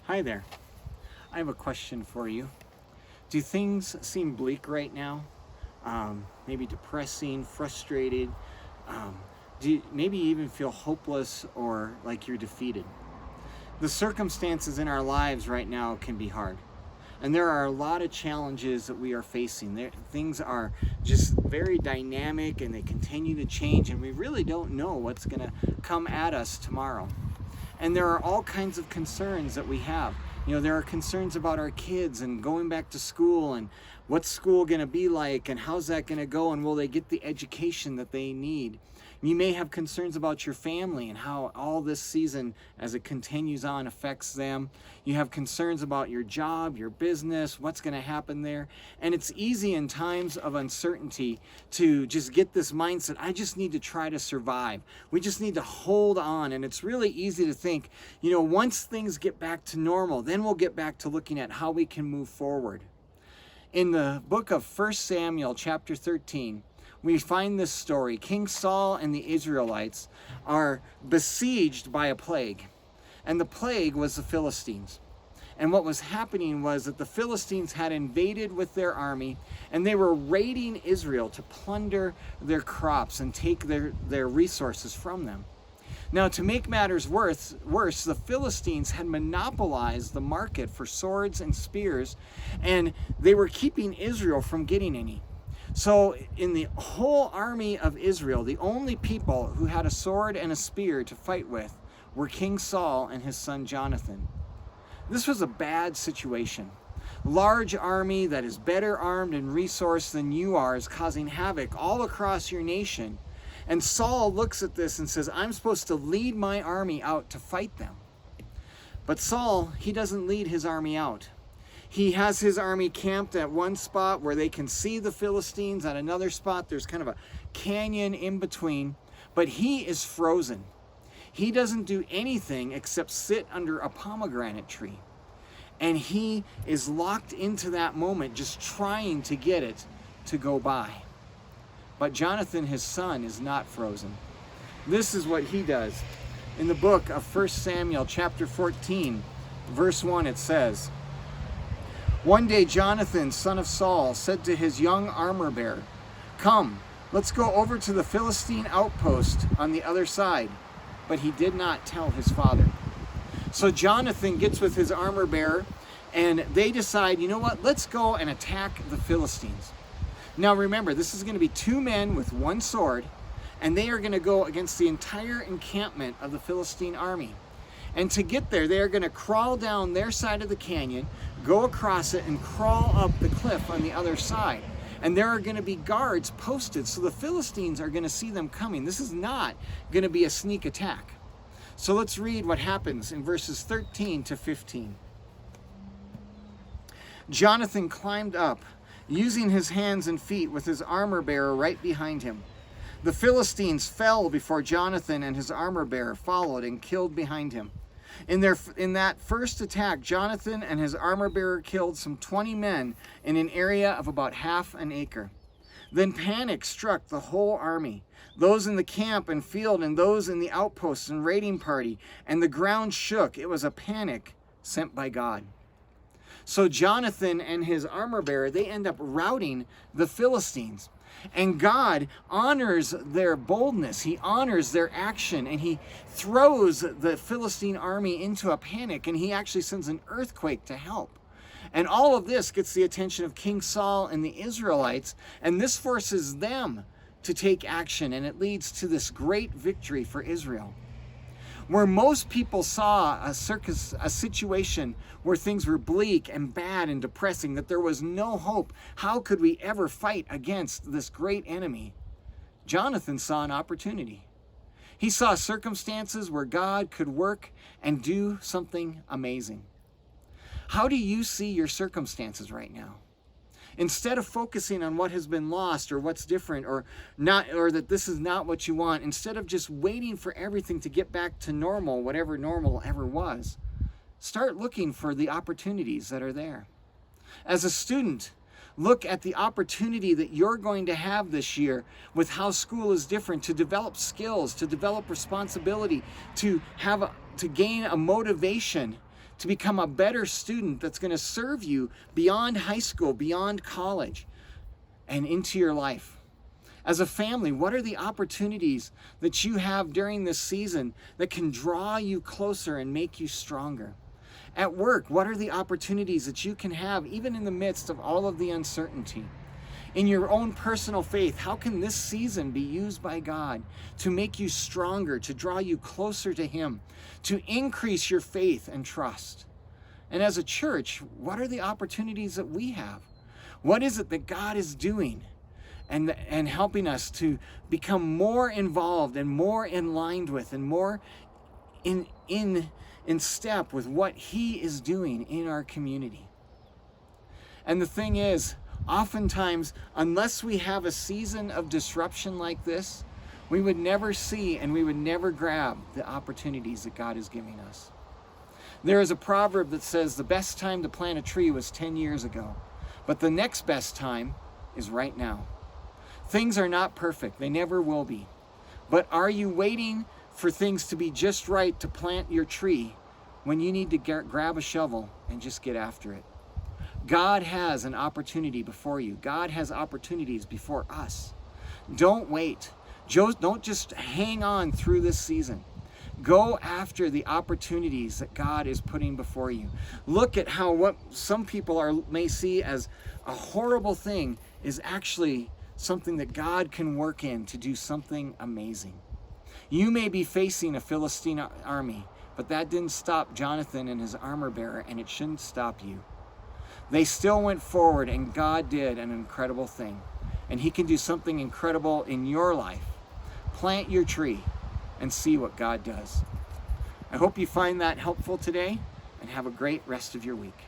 Hi there. I have a question for you. Do things seem bleak right now? Maybe depressing, frustrated? Do you maybe even feel hopeless or like you're defeated? The circumstances in our lives right now can be hard. And there are a lot of challenges that we are facing. Things are just very dynamic and they continue to change, and we really don't know what's going to come at us tomorrow. And there are all kinds of concerns that we have. There are concerns about our kids and going back to school and what's school going to be like and how's that going to go and will they get the education that they need. You may have concerns about your family and how all this season as it continues on affects them. You have concerns about your job, your business, what's going to happen there. And it's easy in times of uncertainty to just get this mindset, I just need to try to survive. We just need to hold on. And it's really easy to think, once things get back to normal, then we'll get back to looking at how we can move forward. In the book of 1 Samuel chapter 13, we find this story. King Saul and the Israelites are besieged by a plague. And the plague was the Philistines. And what was happening was that the Philistines had invaded with their army, and they were raiding Israel to plunder their crops and take their resources from them. Now, to make matters worse, the Philistines had monopolized the market for swords and spears, and they were keeping Israel from getting any. So in the whole army of Israel, the only people who had a sword and a spear to fight with were King Saul and his son Jonathan. This was a bad situation. Large army that is better armed and resourced than you are is causing havoc all across your nation. And Saul looks at this and says, I'm supposed to lead my army out to fight them. But Saul, he doesn't lead his army out. He has his army camped at one spot where they can see the Philistines. At another spot, there's kind of a canyon in between. But he is frozen. He doesn't do anything except sit under a pomegranate tree. And he is locked into that moment, just trying to get it to go by. But Jonathan, his son, is not frozen. This is what he does. In the book of 1 Samuel chapter 14, verse 1, it says, One day Jonathan, son of Saul, said to his young armor-bearer, Come, let's go over to the Philistine outpost on the other side. But he did not tell his father. So Jonathan gets with his armor-bearer, and they decide, let's go and attack the Philistines. Now remember, this is going to be two men with one sword, and they are going to go against the entire encampment of the Philistine army. And to get there, they are going to crawl down their side of the canyon, go across it, and crawl up the cliff on the other side. And there are going to be guards posted, so the Philistines are going to see them coming. This is not going to be a sneak attack. So let's read what happens in verses 13 to 15. Jonathan climbed up, using his hands and feet with his armor-bearer right behind him. The Philistines fell before Jonathan, and his armor-bearer followed and killed behind him. In that first attack, Jonathan and his armor-bearer killed some 20 men in an area of about half an acre. Then panic struck the whole army, those in the camp and field and those in the outposts and raiding party, and the ground shook. It was a panic sent by God. So Jonathan and his armor-bearer, they end up routing the Philistines. And God honors their boldness. He honors their action. And he throws the Philistine army into a panic. And he actually sends an earthquake to help. And all of this gets the attention of King Saul and the Israelites. And this forces them to take action. And it leads to this great victory for Israel. Where most people saw a situation where things were bleak and bad and depressing, that there was no hope, how could we ever fight against this great enemy? Jonathan saw an opportunity. He saw circumstances where God could work and do something amazing. How do you see your circumstances right now? Instead of focusing on what has been lost or what's different or not, or that this is not what you want, instead of just waiting for everything to get back to normal, whatever normal ever was, start looking for the opportunities that are there. As a student, look at the opportunity that you're going to have this year with how school is different, to develop skills, to develop responsibility, to gain a motivation to become a better student that's going to serve you beyond high school, beyond college, and into your life? As a family, what are the opportunities that you have during this season that can draw you closer and make you stronger? At work, what are the opportunities that you can have even in the midst of all of the uncertainty? In your own personal faith, how can this season be used by God to make you stronger, to draw you closer to Him, to increase your faith and trust? And as a church, what are the opportunities that we have? What is it that God is doing and helping us to become more involved and more in line with and more in step with what He is doing in our community? And the thing is, oftentimes, unless we have a season of disruption like this, we would never see and we would never grab the opportunities that God is giving us. There is a proverb that says the best time to plant a tree was 10 years ago, but the next best time is right now. Things are not perfect. They never will be. But are you waiting for things to be just right to plant your tree when you need to grab a shovel and just get after it? God has an opportunity before you. God has opportunities before us. Don't wait. Don't just hang on through this season. Go after the opportunities that God is putting before you. Look at how what some people may see as a horrible thing is actually something that God can work in to do something amazing. You may be facing a Philistine army, but that didn't stop Jonathan and his armor bearer, and it shouldn't stop you. They still went forward, and God did an incredible thing. And He can do something incredible in your life. Plant your tree and see what God does. I hope you find that helpful today, and have a great rest of your week.